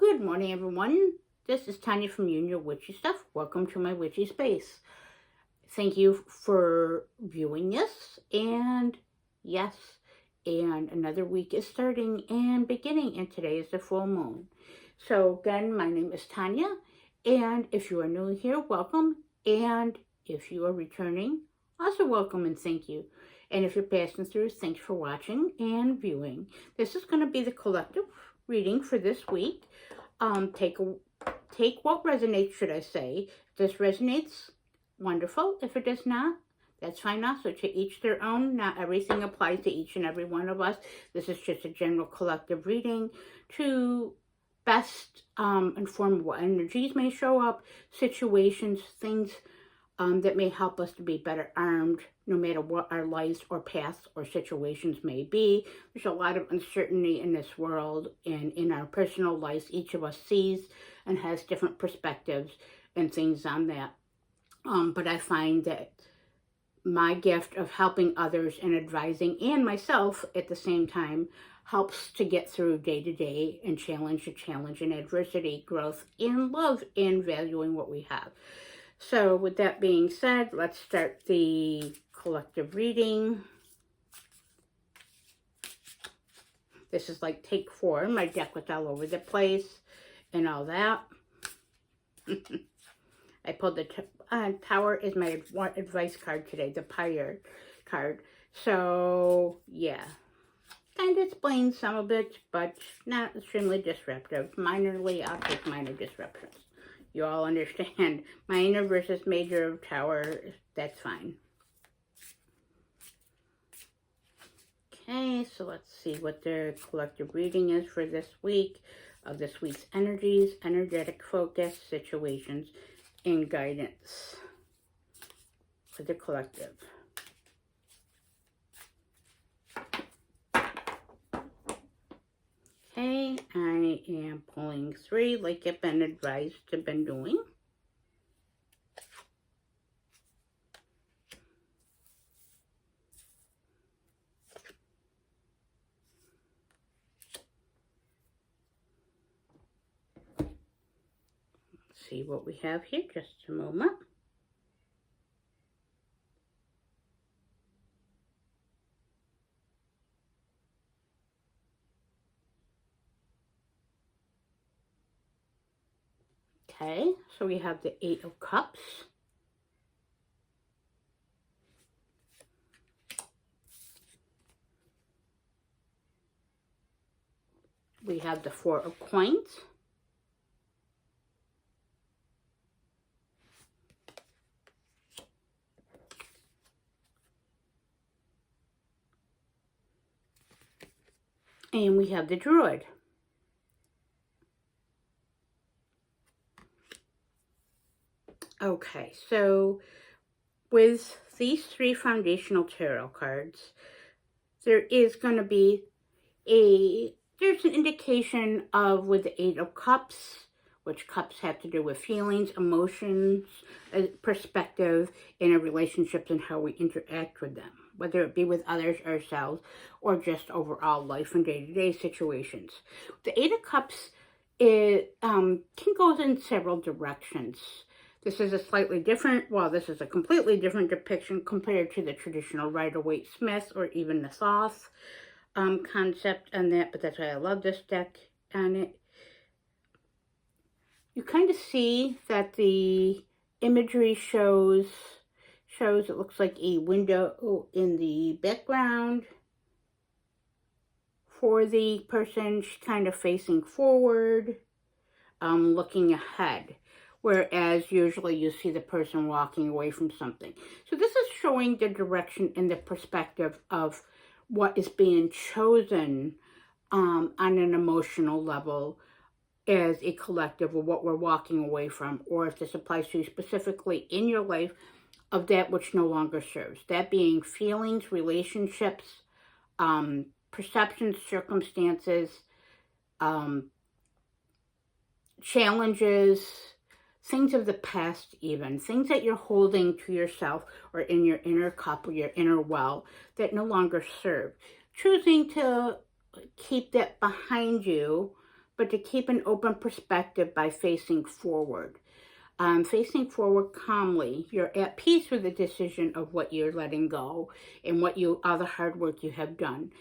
Good morning, everyone. This is Tanya from You and Your Witchy Stuff. Welcome to my witchy space. Thank you for viewing this. And yes, and another week is starting and beginning, and today is the full moon. So again, my name is Tanya, and if you are new here, welcome. And if you are returning, also welcome and thank you. And if you're passing through, thanks for watching and viewing. This is going to be the collective reading for this week. Take what resonates, should I say. If this resonates, wonderful. If it does not, that's fine also. To each their own. Not everything applies to each and every one of us. This is just a general collective reading to best inform what energies may show up, situations, things that may help us to be better armed no matter what our lives or paths or situations may be. There's a lot of uncertainty in this world and in our personal lives. Each of us sees and has different perspectives and things on that. But I find that my gift of helping others and advising and myself at the same time helps to get through day to day and challenge to challenge and adversity, growth, and love, and valuing what we have. So with that being said, let's start the collective reading. This is like take 4. My deck was all over the place and all that. I pulled the Tower is my advice card today, the Pyre card. So yeah, kind of explains some of it, but not extremely disruptive. Minorly, I'll take minor disruptions. You all understand. Minor versus major of Tower, that's fine. Okay, so let's see what the collective reading is for this week, of this week's energies, energetic focus, situations, and guidance for the collective. Okay, I am pulling 3 like I've been advised to been doing. Let's see what we have here, just a moment. Okay, so we have the 8 of Cups. We have the 4 of Coins. And we have the Druid. Okay, so with these 3 foundational tarot cards, there is going to be there's an indication of with the 8 of Cups, which cups have to do with feelings, emotions, perspective in our relationships and how we interact with them, whether it be with others, ourselves, or just overall life and day-to-day situations. The 8 of Cups can go in several directions. This is a slightly different, well, this is a completely different depiction compared to the traditional Rider-Waite-Smith or even the Thoth concept on that, but that's why I love this deck on it. You kind of see that the imagery shows it looks like a window in the background for the person. She's kind of facing forward, looking ahead. Whereas usually you see the person walking away from something. So this is showing the direction and the perspective of what is being chosen on an emotional level as a collective, or what we're walking away from, or if this applies to you specifically in your life, of that which no longer serves. That being feelings, relationships, perceptions, circumstances, challenges, things of the past even, things that you're holding to yourself or in your inner cup or your inner well that no longer serve. Choosing to keep that behind you but to keep an open perspective by facing forward. Facing forward calmly, you're at peace with the decision of what you're letting go and all the hard work you have done,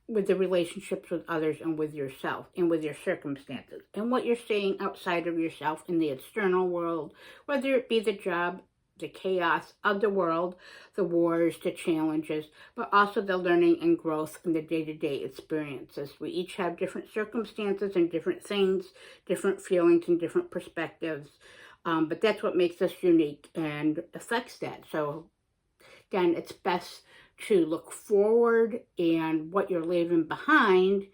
with the relationships with others and with yourself and with your circumstances and what you're seeing outside of yourself in the external world, whether it be the job, the chaos of the world, the wars, the challenges, but also the learning and growth in the day-to-day experiences. We each have different circumstances and different things, different feelings and different perspectives. But that's what makes us unique and affects that. So again, it's best to look forward, and what you're leaving behind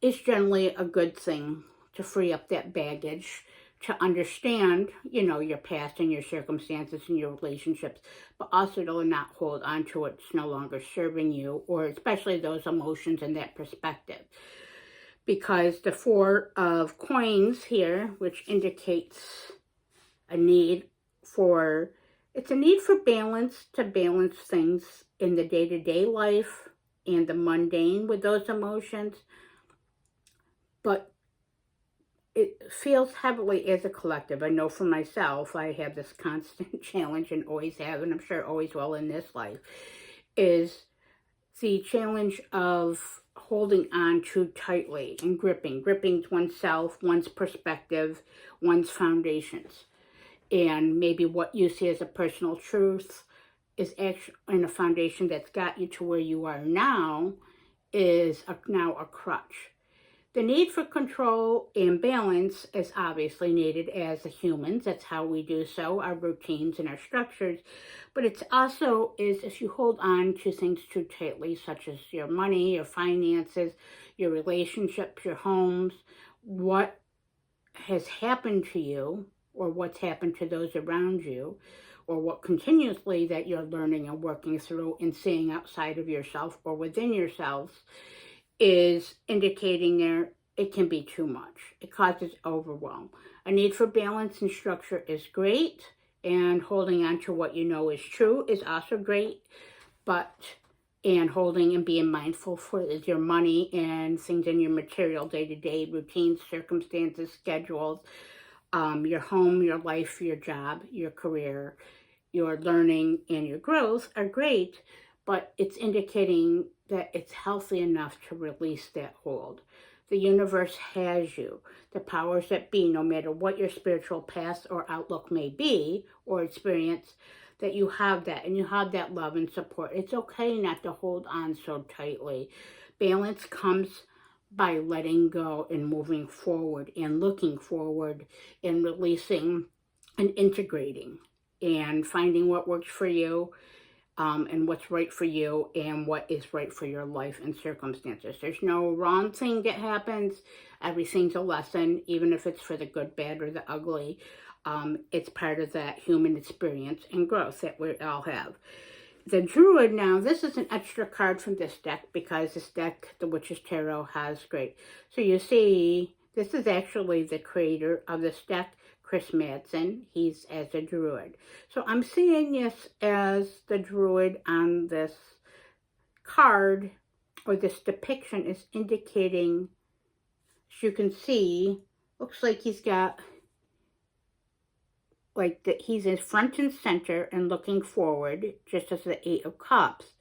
is generally a good thing to free up that baggage, to understand, your past and your circumstances and your relationships, but also to not hold on to what's no longer serving you, or especially those emotions and that perspective. Because the Four of Coins here, which indicates a need for balance, to balance things in the day-to-day life and the mundane with those emotions. But it feels heavily as a collective. I know for myself, I have this constant challenge, and always have, and I'm sure always will in this life, is the challenge of holding on too tightly and gripping oneself, one's perspective, one's foundations. And maybe what you see as a personal truth is actually in a foundation that's got you to where you are now is now a crutch. The need for control and balance is obviously needed as humans. That's how we do so, our routines and our structures. But it's also is if you hold on to things too tightly, such as your money, your finances, your relationships, your homes, what has happened to you, or what's happened to those around you, or what continuously that you're learning and working through and seeing outside of yourself or within yourselves, is indicating there it can be too much. It causes overwhelm. A need for balance and structure is great, and holding on to what you know is true is also great, and holding and being mindful for your money and things in your material day-to-day routines, circumstances, schedules, your home, your life, your job, your career, your learning, and your growth are great, but it's indicating that it's healthy enough to release that hold. The universe has you. The powers that be, no matter what your spiritual past or outlook may be or experience, that you have that, and you have that love and support. It's okay not to hold on so tightly. Balance comes by letting go and moving forward and looking forward and releasing and integrating and finding what works for you, and what's right for you and what is right for your life and circumstances. There's no wrong thing that happens. Everything's a lesson, even if it's for the good, bad, or the ugly. It's part of that human experience and growth that we all have. The Druid now, this is an extra card from this deck because this deck, the Witch's Tarot, has great. So you see, this is actually the creator of this deck, Chris Madsen. He's as a Druid. So I'm seeing this as the Druid on this card, or this depiction is indicating, as you can see, looks like he's got, like that he's in front and center and looking forward, just as the Eight of Cups.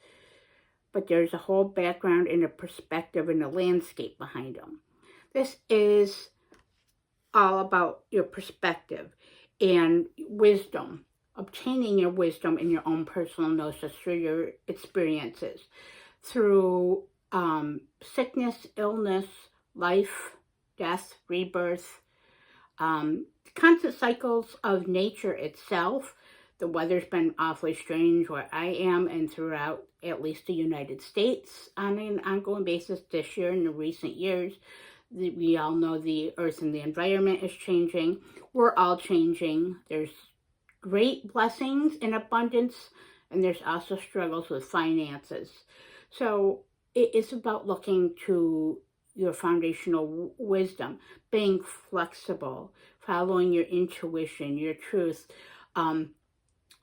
But there's a whole background and a perspective and a landscape behind him. This is all about your perspective and wisdom, obtaining your wisdom in your own personal gnosis through your experiences, through sickness, illness, life, death, rebirth, constant cycles of nature itself. The weather's been awfully strange where I am and throughout at least the United States on an ongoing basis this year and in recent years. We all know the earth and the environment is changing. We're all changing. There's great blessings in abundance, and there's also struggles with finances. So it is about looking to your foundational wisdom, being flexible, following your intuition, your truth,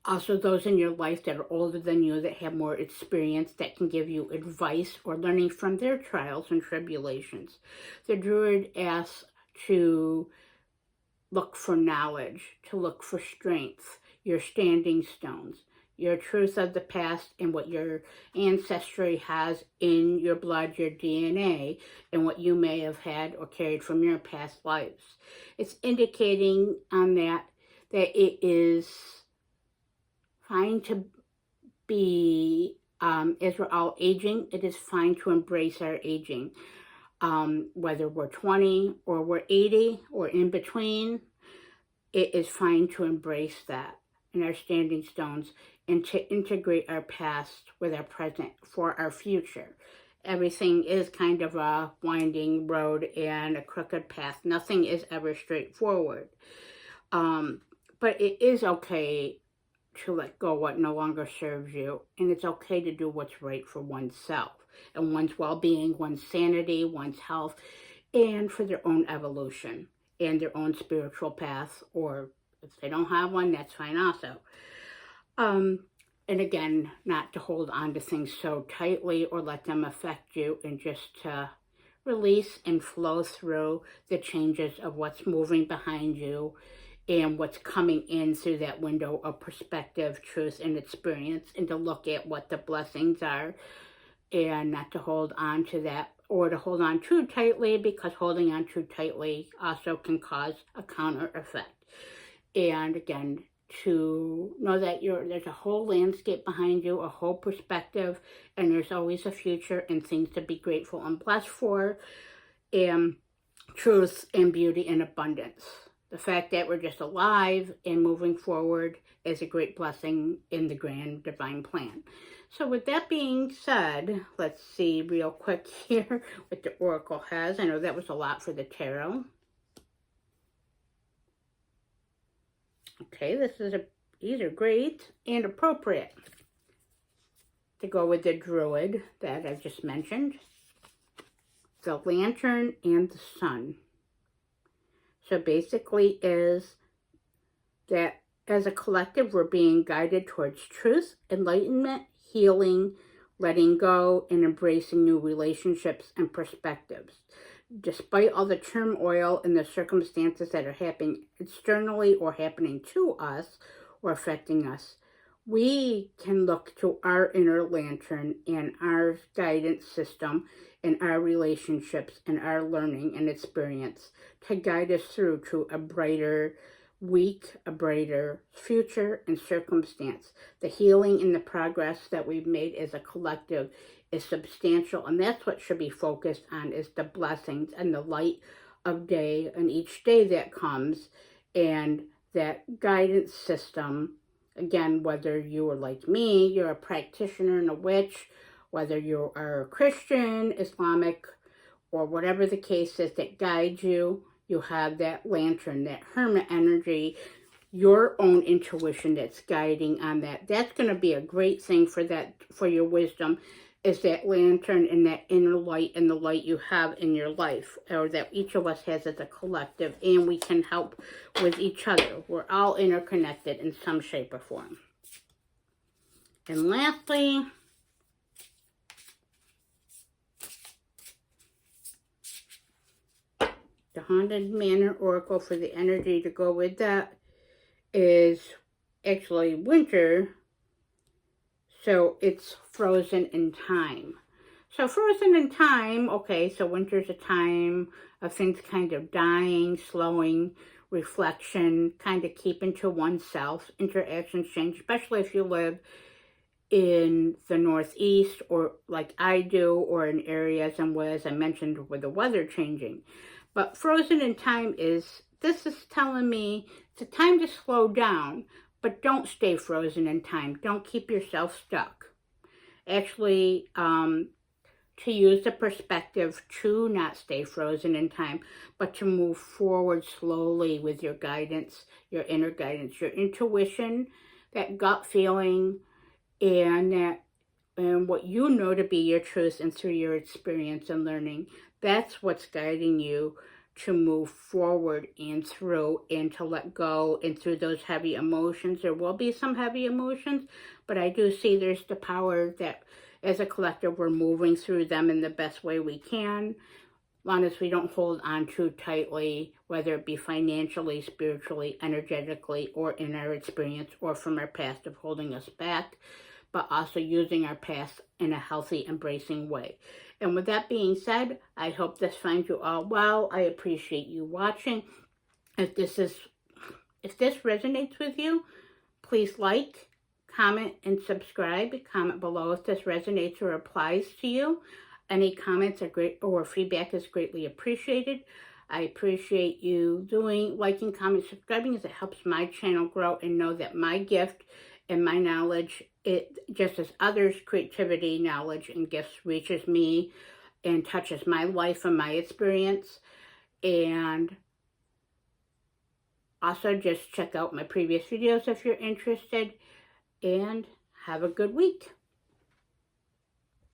Also, those in your life that are older than you, that have more experience, that can give you advice or learning from their trials and tribulations. The Druid asks to look for knowledge, to look for strength, your standing stones, your truth of the past, and what your ancestry has in your blood, your DNA, and what you may have had or carried from your past lives. It's indicating on that it is fine to be, as we're all aging, it is fine to embrace our aging. Whether we're 20 or we're 80 or in between, it is fine to embrace that in our standing stones and to integrate our past with our present for our future. Everything is kind of a winding road and a crooked path. Nothing is ever straightforward. But it is okay to let go what no longer serves you, and it's okay to do what's right for oneself and one's well-being, one's sanity, one's health, and for their own evolution and their own spiritual path, or if they don't have one, that's fine also. And again, not to hold on to things so tightly or let them affect you, and just to release and flow through the changes of what's moving behind you and what's coming in through that window of perspective, truth, and experience, and to look at what the blessings are, and not to hold on to that or to hold on too tightly, because holding on too tightly also can cause a counter effect. And again, to know that there's a whole landscape behind you, a whole perspective, and there's always a future and things to be grateful and blessed for, and truth and beauty and abundance. The fact that we're just alive and moving forward is a great blessing in the grand divine plan. So with that being said, let's see real quick here what the Oracle has. I know that was a lot for the tarot. Okay, these are great and appropriate to go with the Druid that I just mentioned. The Lantern and the Sun. So basically is that as a collective, we're being guided towards truth, enlightenment, healing, letting go, and embracing new relationships and perspectives. Despite all the turmoil and the circumstances that are happening externally or happening to us or affecting us, we can look to our inner lantern and our guidance system and our relationships and our learning and experience to guide us through to a brighter week, a brighter future and circumstance. The healing and the progress that we've made as a collective is substantial, and that's what should be focused on, is the blessings and the light of day and each day that comes, and that guidance system. Again, whether you are like me, you're a practitioner and a witch, whether you are a Christian, Islamic, or whatever the case is that guides you, you have that lantern, that hermit energy, your own intuition that's guiding on that. That's going to be a great thing for your wisdom, is that lantern and that inner light and the light you have in your life, or that each of us has as a collective, and we can help with each other. We're all interconnected in some shape or form. And lastly, the Haunted Manor Oracle, for the energy to go with that, is actually winter. So it's frozen in time. So frozen in time, okay, so winter's a time of things kind of dying, slowing, reflection, kind of keeping to oneself, interactions change, especially if you live in the Northeast, or like I do, or in areas and as I mentioned with the weather changing. But frozen in time this is telling me it's a time to slow down, but don't stay frozen in time. Don't keep yourself stuck. Actually, to use the perspective to not stay frozen in time, but to move forward slowly with your guidance, your inner guidance, your intuition, that gut feeling, and what you know to be your truth, and through your experience and learning, that's what's guiding you to move forward and through, and to let go and through those heavy emotions. There will be some heavy emotions, but I do see there's the power that as a collective we're moving through them in the best way we can, long as we don't hold on too tightly, whether it be financially, spiritually, energetically, or in our experience or from our past of holding us back, but also using our past in a healthy, embracing way. And with that being said, I hope this finds you all well. I appreciate you watching. If this resonates with you, please like, comment, and subscribe. Comment below if this resonates or applies to you. Any comments are great, or feedback is greatly appreciated. I appreciate you liking, commenting, subscribing, as it helps my channel grow and know that my gift and my knowledge, it just as others' creativity, knowledge, and gifts reaches me and touches my life and my experience. And also just check out my previous videos if you're interested, and have a good week.